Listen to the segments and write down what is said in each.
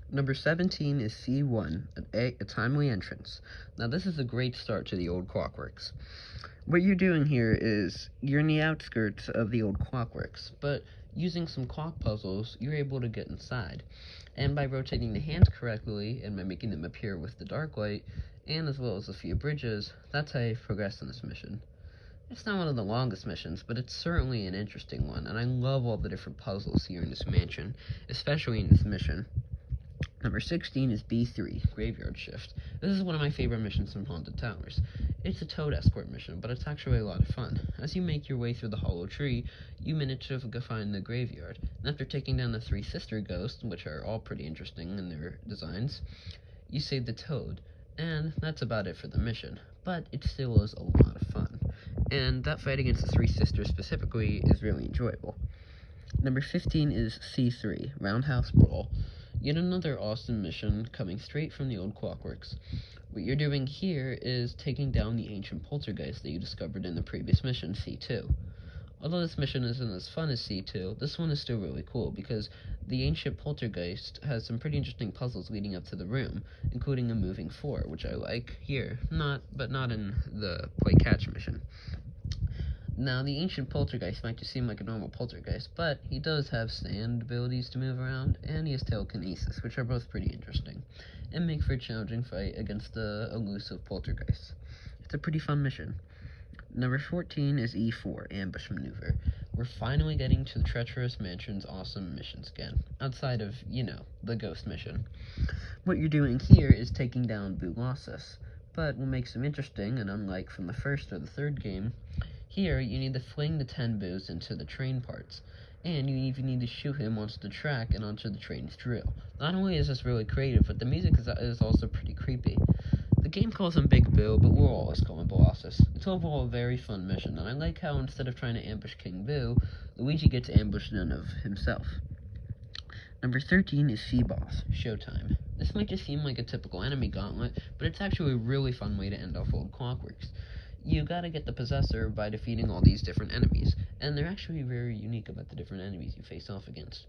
Number 17 is C1, a timely entrance. Now this is a great start to the old clockworks. What you're doing here is you're in the outskirts of the old clockworks, but using some clock puzzles, you're able to get inside. And by rotating the hands correctly, and by making them appear with the dark light, and as well as a few bridges, that's how you progress in this mission. It's not one of the longest missions, but it's certainly an interesting one, and I love all the different puzzles here in this mansion, especially in this mission. Number 16 is B3, Graveyard Shift. This is one of my favorite missions from Haunted Towers. It's a Toad Escort mission, but it's actually a lot of fun. As you make your way through the hollow tree, you manage to find the graveyard. And after taking down the three sister ghosts, which are all pretty interesting in their designs, you save the Toad. And that's about it for the mission, but it still is a lot of fun. And that fight against the three sisters specifically is really enjoyable. Number 15 is C3, Roundhouse Brawl. Yet another awesome mission coming straight from the old clockworks. What you're doing here is taking down the ancient poltergeist that you discovered in the previous mission, C2. Although this mission isn't as fun as C2, this one is still really cool because the ancient poltergeist has some pretty interesting puzzles leading up to the room, including a moving fort, which I like here, but not in the play catch mission. Now, the ancient poltergeist might just seem like a normal poltergeist, but he does have stand abilities to move around, and he has telekinesis, which are both pretty interesting, and make for a challenging fight against the elusive poltergeist. It's a pretty fun mission. Number 14 is E4, Ambush Maneuver. We're finally getting to the Treacherous Mansion's awesome missions again, outside of, the ghost mission. What you're doing here is taking down Boolossus, but what makes him interesting, and unlike from the first or the third game, here, you need to fling the 10 boos into the train parts, and you even need to shoot him onto the track and onto the train's drill. Not only is this really creative, but the music is also pretty creepy. The game calls him Big Boo, but we'll always call him Boolossus. It's overall a very fun mission, and I like how instead of trying to ambush King Boo, Luigi gets ambushed none of himself. Number 13 is C-Boss, Showtime. This might just seem like a typical enemy gauntlet, but it's actually a really fun way to end off old clockworks. You gotta get the Possessor by defeating all these different enemies, and they're actually very unique about the different enemies you face off against.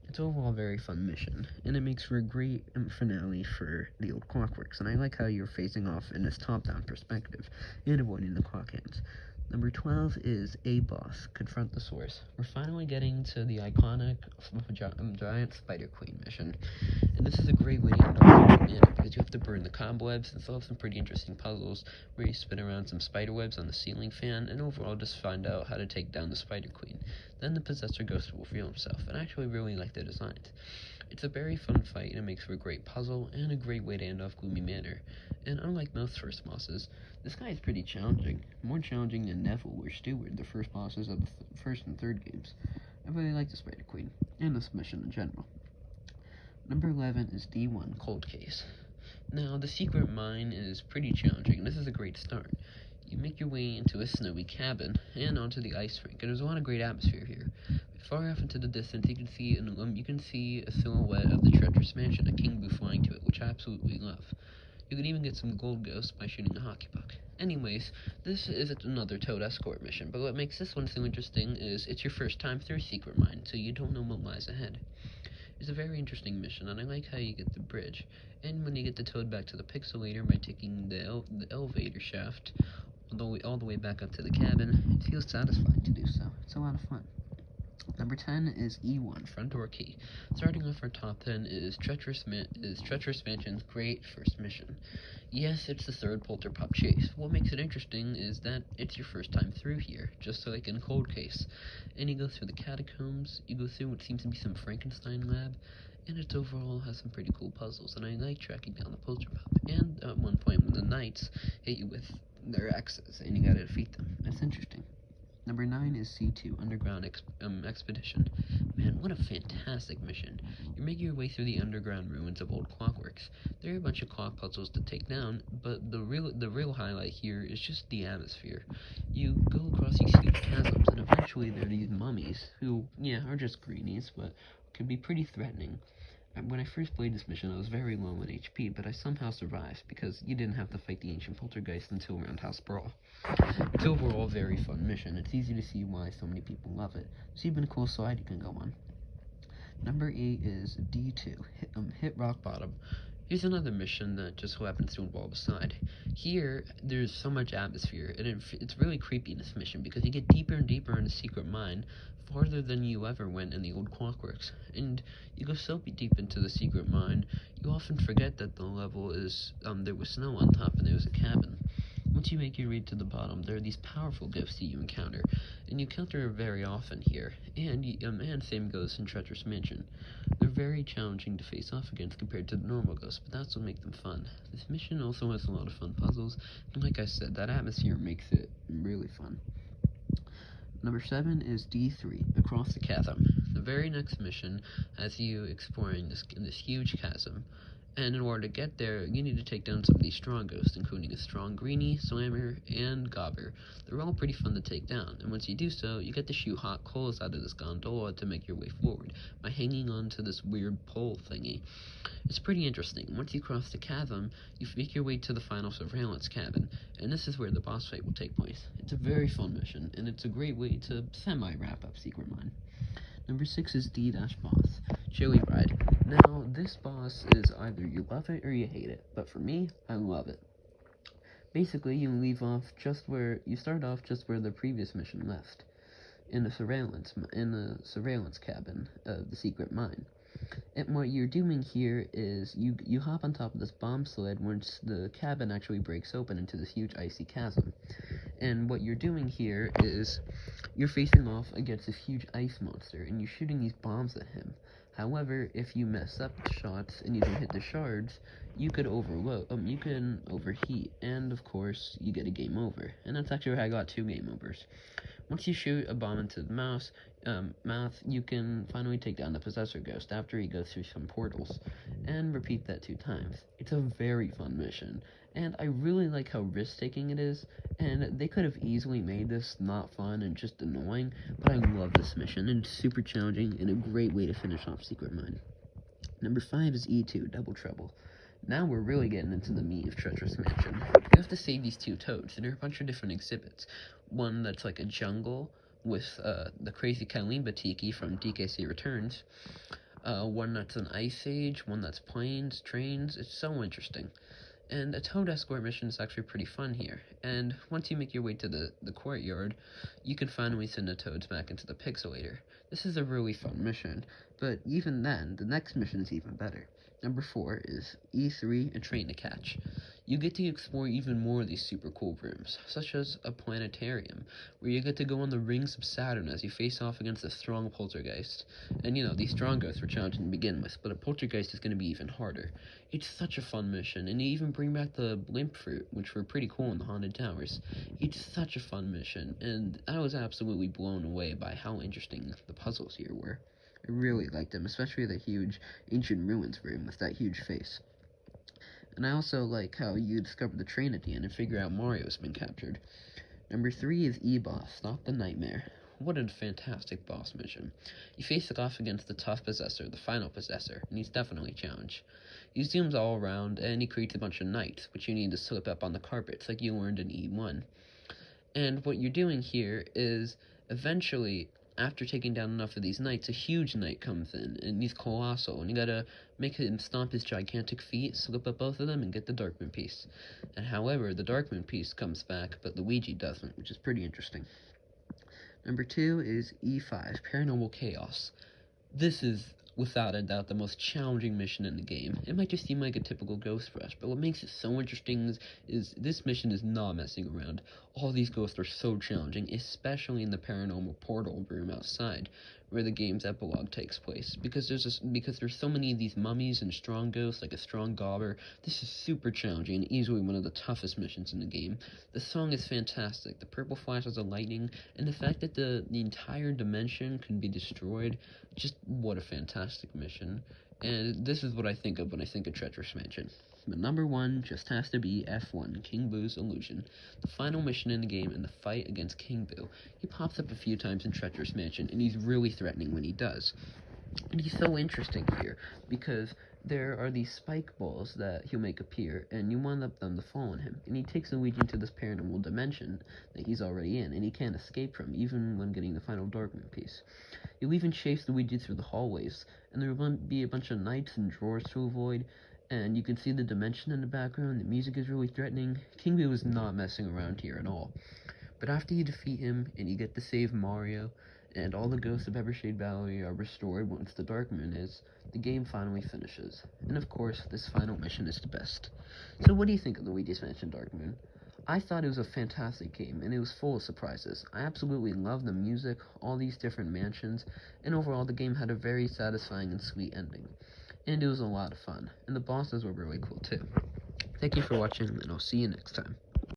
It's overall a very fun mission, and it makes for a great finale for the old clockworks, and I like how you're facing off in this top-down perspective, and avoiding the clock hands. Number 12 is A-Boss, Confront the Source. We're finally getting to the iconic giant Spider Queen mission, and this is a great way to end off the because you have to burn the cobwebs and still have some pretty interesting puzzles where you spin around some spider webs on the ceiling fan, and overall just find out how to take down the Spider Queen. Then the Possessor Ghost will reveal himself, and I actually really like the designs. It's a very fun fight, and it makes for a great puzzle, and a great way to end off Gloomy Manor. And unlike most first bosses, this guy is pretty challenging. More challenging than Neville or Steward, the first bosses of the first and third games. I really like the Spider Queen, and this mission in general. Number 11 is D1, Cold Case. Now, the secret mine is pretty challenging. This is a great start. You make your way into a snowy cabin and onto the ice rink, and there's a lot of great atmosphere here. Far off into the distance, you can see a silhouette of the Treacherous Mansion, a King Boo flying to it, which I absolutely love. You can even get some gold ghosts by shooting a hockey puck. Anyways, this is another Toad Escort mission, but what makes this one so interesting is it's your first time through Secret Mine, so you don't know what lies ahead. It's a very interesting mission, and I like how you get the bridge, and when you get the Toad back to the Pixelator by taking the elevator shaft all the way back up to the cabin, it feels satisfying to do so. It's a lot of fun. Number 10 is E1, Front Door Key. Starting off our top 10 is Treacherous Mansion's great first mission. Yes, it's the third Polterpop chase. What makes it interesting is that it's your first time through here, just like in Cold Case. And you go through the catacombs, you go through what seems to be some Frankenstein lab, and it overall has some pretty cool puzzles, and I like tracking down the Polterpop. And at one point when the knights hit you with their axes, and you gotta defeat them. That's interesting. Number 9 is C2, Underground Expedition. Man, what a fantastic mission. You're making your way through the underground ruins of old clockworks. There are a bunch of clock puzzles to take down, but the real highlight here is just the atmosphere. You go across these huge chasms, and eventually there are these mummies, who, are just greenies, but can be pretty threatening. When I first played this mission, I was very low in HP, but I somehow survived, because you didn't have to fight the ancient poltergeist until Roundhouse Brawl. It's overall a very fun mission. It's easy to see why so many people love it. There's even a cool slide you can go on. Number 8 is D2, hit rock bottom. Here's another mission that just so happens to involve a side. Here, there's so much atmosphere, and it's really creepy in this mission because you get deeper and deeper in the secret mine, farther than you ever went in the old Clockworks. And you go so deep into the secret mine, you often forget that the level is, there was snow on top and there was a cabin. Once you make your way to the bottom, there are these powerful ghosts that you encounter, and you encounter very often here, and same goes in Treacherous Mansion. They're very challenging to face off against compared to the normal ghosts, but that's what makes them fun. This mission also has a lot of fun puzzles, and like I said, that atmosphere makes it really fun. Number 7 is D3, Across the Chasm. The very next mission has you exploring this huge chasm. And in order to get there, you need to take down some of these strong ghosts, including a strong greenie, slammer, and gobber. They're all pretty fun to take down, and once you do so, you get to shoot hot coals out of this gondola to make your way forward, by hanging onto this weird pole thingy. It's pretty interesting. Once you cross the chasm, you make your way to the final surveillance cabin, and this is where the boss fight will take place. It's a very fun mission, and it's a great way to semi-wrap up Secret Mine. Number 6 is D-Boss, Chili Ride. Now, this boss is either you love it or you hate it, but for me, I love it. Basically, you start off just where the previous mission left, in the surveillance cabin of the secret mine. And what you're doing here is you hop on top of this bomb sled once the cabin actually breaks open into this huge icy chasm. And what you're doing here is you're facing off against this huge ice monster, and you're shooting these bombs at him. However, if you mess up the shots and you don't hit the shards, you can overheat, and of course, you get a game over. And that's actually how I got 2 game overs. Once you shoot a bomb into the mouth, you can finally take down the Possessor Ghost after he goes through some portals, and repeat that 2 times. It's a very fun mission, and I really like how risk-taking it is, and they could have easily made this not fun and just annoying, but I love this mission, and it's super challenging, and a great way to finish off Secret Mine. Number 5 is E2, Double Trouble. Now we're really getting into the meat of Treacherous Mansion. You have to save these 2 toads, and there are a bunch of different exhibits. One that's like a jungle with the crazy Kalimba Tiki from DKC Returns. One that's an ice age, one that's planes, trains. It's so interesting. And a toad escort mission is actually pretty fun here. And once you make your way to the courtyard, you can finally send the toads back into the pixelator. This is a really fun mission, but even then, the next mission is even better. Number 4 is E3, A Train to Catch. You get to explore even more of these super cool rooms, such as a planetarium, where you get to go on the rings of Saturn as you face off against a strong poltergeist. And these strong ghosts were challenging to begin with, but a poltergeist is going to be even harder. It's such a fun mission, and you even bring back the blimp fruit, which were pretty cool in the Haunted Towers. It's such a fun mission, and I was absolutely blown away by how interesting the puzzles here were. I really liked them, especially the huge ancient ruins room with that huge face. And I also like how you discover the train at the end and figure out Mario's been captured. Number 3 is E-Boss, Stop the Nightmare. What a fantastic boss mission. You face it off against the tough Possessor, the final Possessor, and he's definitely a challenge. He zooms all around, and he creates a bunch of knights, which you need to slip up on the carpets, like you learned in E1. And what you're doing here is, eventually, after taking down enough of these knights, a huge knight comes in, and he's colossal, and you gotta make him stomp his gigantic feet, slip up both of them, and get the Darkmoon piece. And however, the Darkmoon piece comes back, but Luigi doesn't, which is pretty interesting. Number 2 is E5, Paranormal Chaos. This is, without a doubt, the most challenging mission in the game. It might just seem like a typical Ghost Rush, but what makes it so interesting is this mission is not messing around. All these ghosts are so challenging, especially in the paranormal portal room outside, where the game's epilogue takes place. Because there's so many of these mummies and strong ghosts, like a strong gobber. This is super challenging and easily one of the toughest missions in the game. The song is fantastic. The purple flashes of lightning, and the fact that the entire dimension can be destroyed. Just what a fantastic mission. And this is what I think of when I think of Treacherous Mansion. But number 1 just has to be F1, King Boo's Illusion. The final mission in the game and the fight against King Boo. He pops up a few times in Treacherous Mansion, and he's really threatening when he does. And he's so interesting here, because there are these spike balls that he'll make appear, and you want them to fall on him. And he takes Luigi into this paranormal dimension that he's already in, and he can't escape from, even when getting the final Darkmoon piece. You'll even chase Luigi through the hallways, and there will be a bunch of knights and drawers to avoid, and you can see the dimension in the background. The music is really threatening. King Boo is not messing around here at all. But after you defeat him, and you get to save Mario, and all the ghosts of Evershade Valley are restored once the Darkmoon is, the game finally finishes. And of course, this final mission is the best. So what do you think of Luigi's Mansion Darkmoon? I thought it was a fantastic game, and it was full of surprises. I absolutely loved the music, all these different mansions, and overall the game had a very satisfying and sweet ending. And it was a lot of fun, and the bosses were really cool too. Thank you for watching, and I'll see you next time.